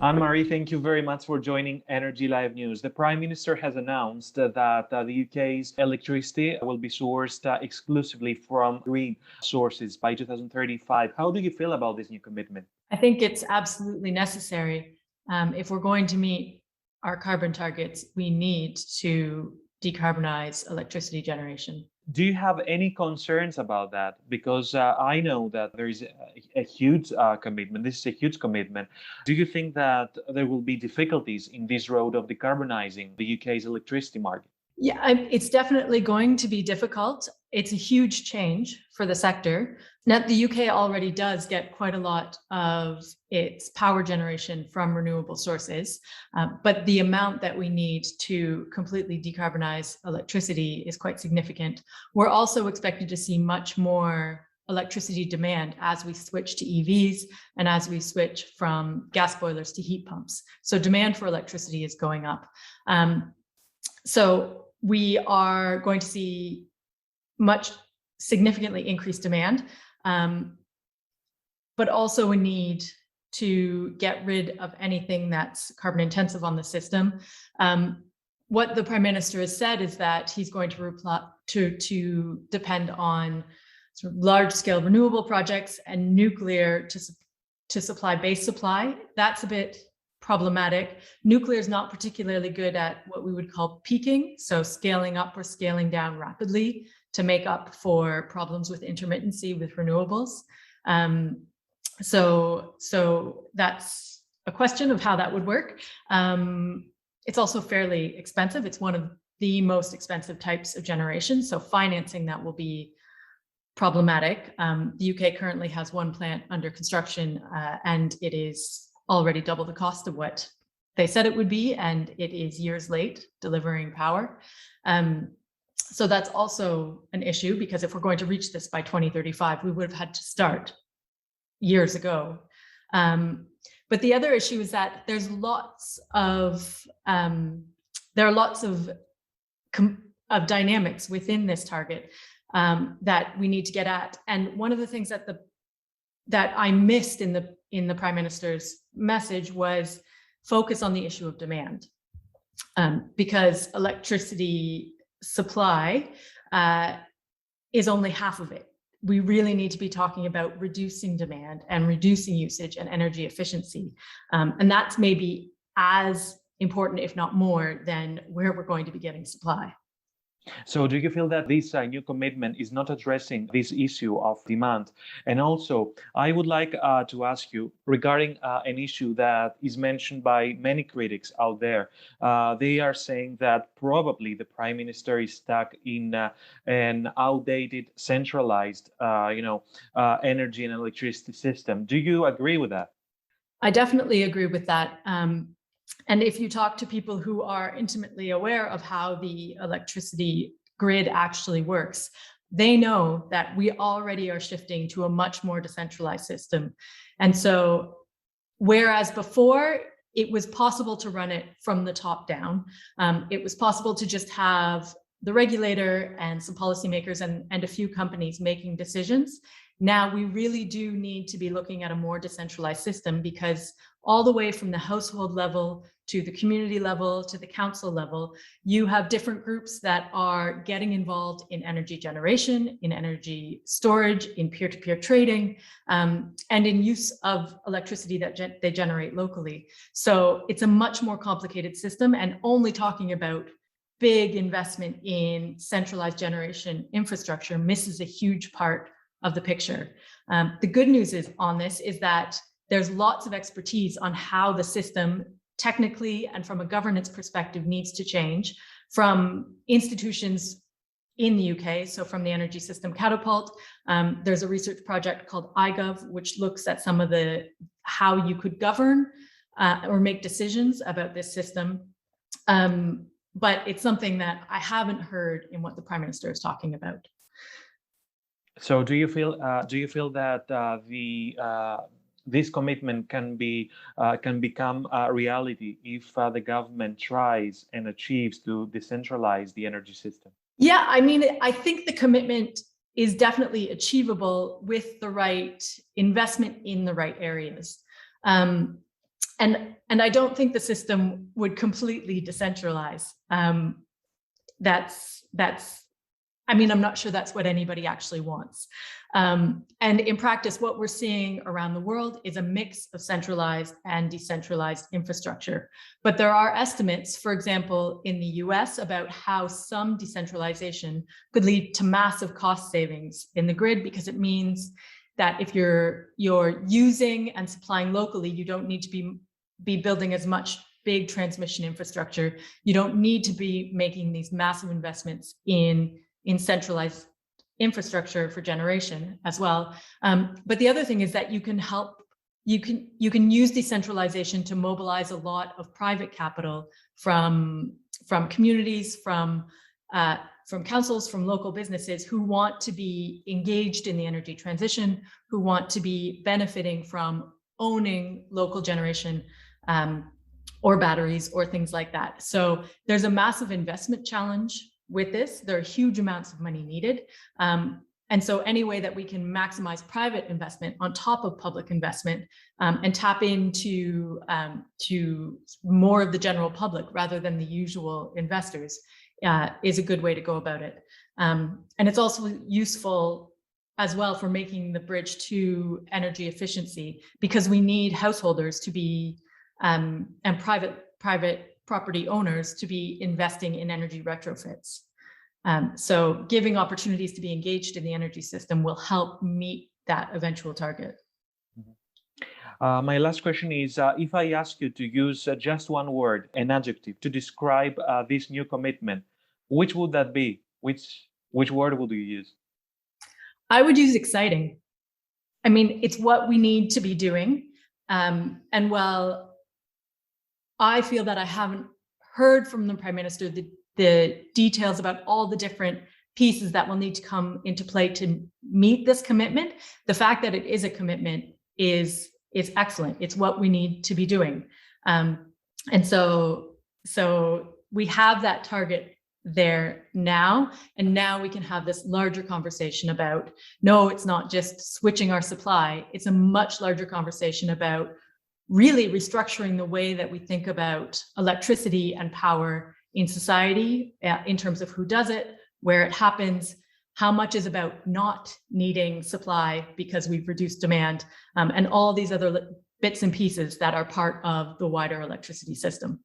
Anne-Marie, thank you very much for joining Energy Live News. The Prime Minister has announced that the UK's electricity will be sourced exclusively from green sources by 2035. How do you feel about this new commitment? I think it's absolutely necessary. If we're going to meet our carbon targets, we need to decarbonize electricity generation. Do you have any concerns about that? Because I know that there is a huge commitment. This is a huge commitment. Do you think that there will be difficulties in this road of decarbonizing the UK's electricity market? Yeah, it's definitely going to be difficult. It's a huge change for the sector. Now, the UK already does get quite a lot of its power generation from renewable sources, but the amount that we need to completely decarbonize electricity is quite significant. We're also expected to see much more electricity demand as we switch to EVs and as we switch from gas boilers to heat pumps. So demand for electricity is going up. So we are going to see much significantly increased demand, but also a need to get rid of anything that's carbon intensive on the system. What the Prime Minister has said is that he's going to depend on sort of large-scale renewable projects and nuclear to supply base supply. That's a bit problematic. Nuclear is not particularly good at what we would call peaking, so scaling up or scaling down rapidly to make up for problems with intermittency with renewables. So that's a question of how that would work. It's also fairly expensive. It's one of the most expensive types of generation, so financing that will be problematic. The UK currently has one plant under construction, and it is already double the cost of what they said it would be, and it is years late delivering power. So that's also an issue, because if we're going to reach this by 2035, we would have had to start years ago. But the other issue is that there's lots of dynamics within this target that we need to get at. And one of the things that I missed in the Prime Minister's message was focus on the issue of demand, because electricity supply is only half of it. We really need to be talking about reducing demand and reducing usage and energy efficiency. And that's maybe as important, if not more, than where we're going to be getting supply. So do you feel that this new commitment is not addressing this issue of demand? And also, I would like to ask you regarding an issue that is mentioned by many critics out there. They are saying that probably the Prime Minister is stuck in an outdated, centralized, energy and electricity system. Do you agree with that? I definitely agree with that. And if you talk to people who are intimately aware of how the electricity grid actually works, they know that we already are shifting to a much more decentralized system. And so, whereas before it was possible to run it from the top down, it was possible to just have the regulator and some policymakers and a few companies making decisions. Now we really do need to be looking at a more decentralized system, because all the way from the household level to the community level to the council level, you have different groups that are getting involved in energy generation, in energy storage, in peer-to-peer trading, and in use of electricity that they generate locally. So it's a much more complicated system, and only talking about big investment in centralized generation infrastructure misses a huge part of the picture. The good news on this is that there's lots of expertise on how the system technically and from a governance perspective needs to change, from institutions in the UK, so from the Energy System Catapult. There's a research project called iGov, which looks at some of how you could govern or make decisions about this system. But it's something that I haven't heard in what the Prime Minister is talking about. So do you feel that this commitment can become a reality if the government tries and achieves to decentralize the energy system? Yeah, I mean, I think the commitment is definitely achievable with the right investment in the right areas. And I don't think the system would completely decentralize. I mean, I'm not sure that's what anybody actually wants. And in practice, what we're seeing around the world is a mix of centralized and decentralized infrastructure. But there are estimates, for example, in the US, about how some decentralization could lead to massive cost savings in the grid, because it means that if you're using and supplying locally, you don't need to be building as much big transmission infrastructure. You don't need to be making these massive investments in centralized infrastructure for generation as well. But the other thing is that you can use decentralization to mobilize a lot of private capital from communities, from councils, from local businesses who want to be engaged in the energy transition, who want to be benefiting from owning local generation or batteries or things like that. So there's a massive investment challenge with this. There are huge amounts of money needed. And so any way that we can maximize private investment on top of public investment and tap into to more of the general public rather than the usual investors is a good way to go about it. And it's also useful as well for making the bridge to energy efficiency, because we need householders to be and private property owners to be investing in energy retrofits. So giving opportunities to be engaged in the energy system will help meet that eventual target. My last question is, if I ask you to use just one word, an adjective, to describe this new commitment, which would that be? Which word would you use? I would use exciting. I mean, it's what we need to be doing. And while I feel that I haven't heard from the Prime Minister the details about all the different pieces that will need to come into play to meet this commitment, the fact that it is a commitment is excellent. It's what we need to be doing. And so we have that target there now, and now we can have this larger conversation about, no, it's not just switching our supply. It's a much larger conversation about really restructuring the way that we think about electricity and power in society, in terms of who does it, where it happens, how much is about not needing supply because we've reduced demand, and all these other bits and pieces that are part of the wider electricity system.